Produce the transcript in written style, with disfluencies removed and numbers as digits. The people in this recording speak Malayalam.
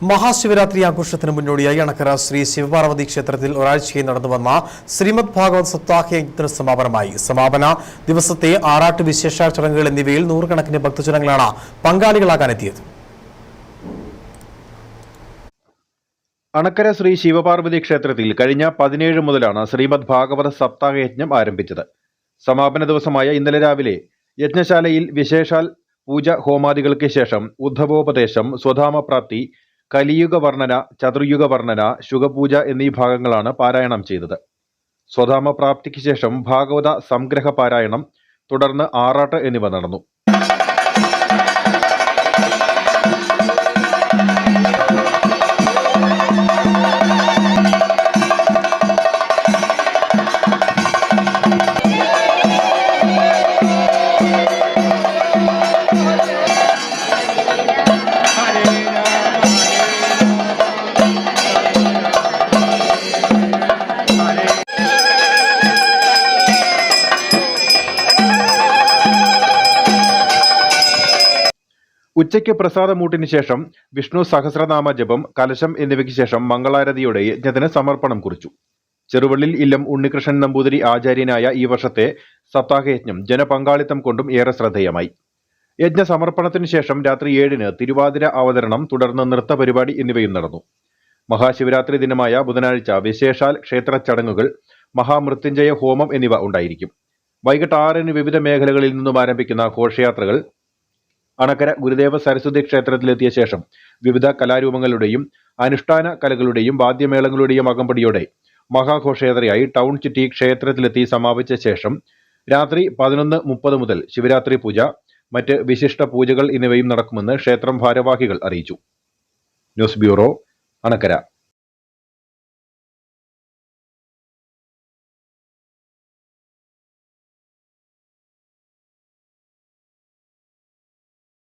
മഹാശിവരാത്രി ആഘോഷത്തിന് മുന്നോടിയായി അണക്കര ശ്രീ ശിവപാർവതി ക്ഷേത്രത്തിൽ ഒരാഴ്ചയായി നടന്നുവന്ന ശ്രീമദ് ഭാഗവത് സപ്താഹയജ്ഞത്തിന് സമാപനമായി. സമാപന ദിവസത്തെ ആറാട്ട് വിശേഷ ചടങ്ങുകൾ എന്നിവയിൽ നൂറുകണക്കിന് ഭക്തജനങ്ങളാണ് പങ്കാളികളാകാനെത്തിയത്. അണക്കര ശ്രീ ശിവപാർവതി ക്ഷേത്രത്തിൽ കഴിഞ്ഞ 17 മുതലാണ് ശ്രീമദ് ഭാഗവത സപ്താഹയജ്ഞം ആരംഭിച്ചത്. സമാപന ദിവസമായ ഇന്നലെ രാവിലെ യജ്ഞശാലയിൽ വിശേഷാൽ പൂജ ഹോമാദികൾക്ക് ശേഷം ഉദ്ധവോപദേശം, സ്വധാമപ്രാപ്തി, കലിയുഗ വർണ്ണന, ചതുർയുഗ വർണ്ണന, ശുഗപൂജ എന്നീ ഭാഗങ്ങളാണ് പാരായണം ചെയ്തത്. സ്വധാമപ്രാപ്തിക്ക് ശേഷം ഭാഗവത സംഗ്രഹ പാരായണം, തുടർന്ന് ആറാട്ട് എന്നിവ നടന്നു. ഉച്ചയ്ക്ക് പ്രസാദമൂട്ടിന് ശേഷം വിഷ്ണു സഹസ്രനാമ ജപം, കലശം എന്നിവയ്ക്ക് ശേഷം മംഗളാരതിയോടെ യജ്ഞത്തിന് സമർപ്പണം കുറിച്ചു. ചെറുവള്ളിൽ ഇല്ലം ഉണ്ണികൃഷ്ണൻ നമ്പൂതിരി ആചാര്യനായ ഈ വർഷത്തെ സപ്താഹയജ്ഞം ജനപങ്കാളിത്തം കൊണ്ടും ഏറെ ശ്രദ്ധേയമായി. യജ്ഞ സമർപ്പണത്തിന് ശേഷം രാത്രി 7-ന് തിരുവാതിര അവതരണം, തുടർന്ന് നൃത്ത പരിപാടി എന്നിവയും നടന്നു. മഹാശിവരാത്രി ദിനമായ ബുധനാഴ്ച വിശേഷാൽ ക്ഷേത്ര ചടങ്ങുകൾ, മഹാമൃത്യുഞ്ജയ ഹോമം എന്നിവ ഉണ്ടായിരിക്കും. വൈകിട്ട് 6-ന് വിവിധ മേഖലകളിൽ നിന്നും ആരംഭിക്കുന്ന ഘോഷയാത്രകൾ അണക്കര ഗുരുദേവ സരസ്വതി ക്ഷേത്രത്തിലെത്തിയ ശേഷം വിവിധ കലാരൂപങ്ങളുടെയും അനുഷ്ഠാന കലകളുടെയും വാദ്യമേളങ്ങളുടെയും അകമ്പടിയോടെ മഹാഘോഷയാത്രയായി ടൗൺ ചുറ്റി ക്ഷേത്രത്തിലെത്തി സമാപിച്ച ശേഷം രാത്രി 11:30 മുതൽ ശിവരാത്രി പൂജ, മറ്റ് വിശിഷ്ട പൂജകൾ എന്നിവയും നടക്കുമെന്ന് ക്ഷേത്രം ഭാരവാഹികൾ അറിയിച്ചു. News bureau, Anakkara.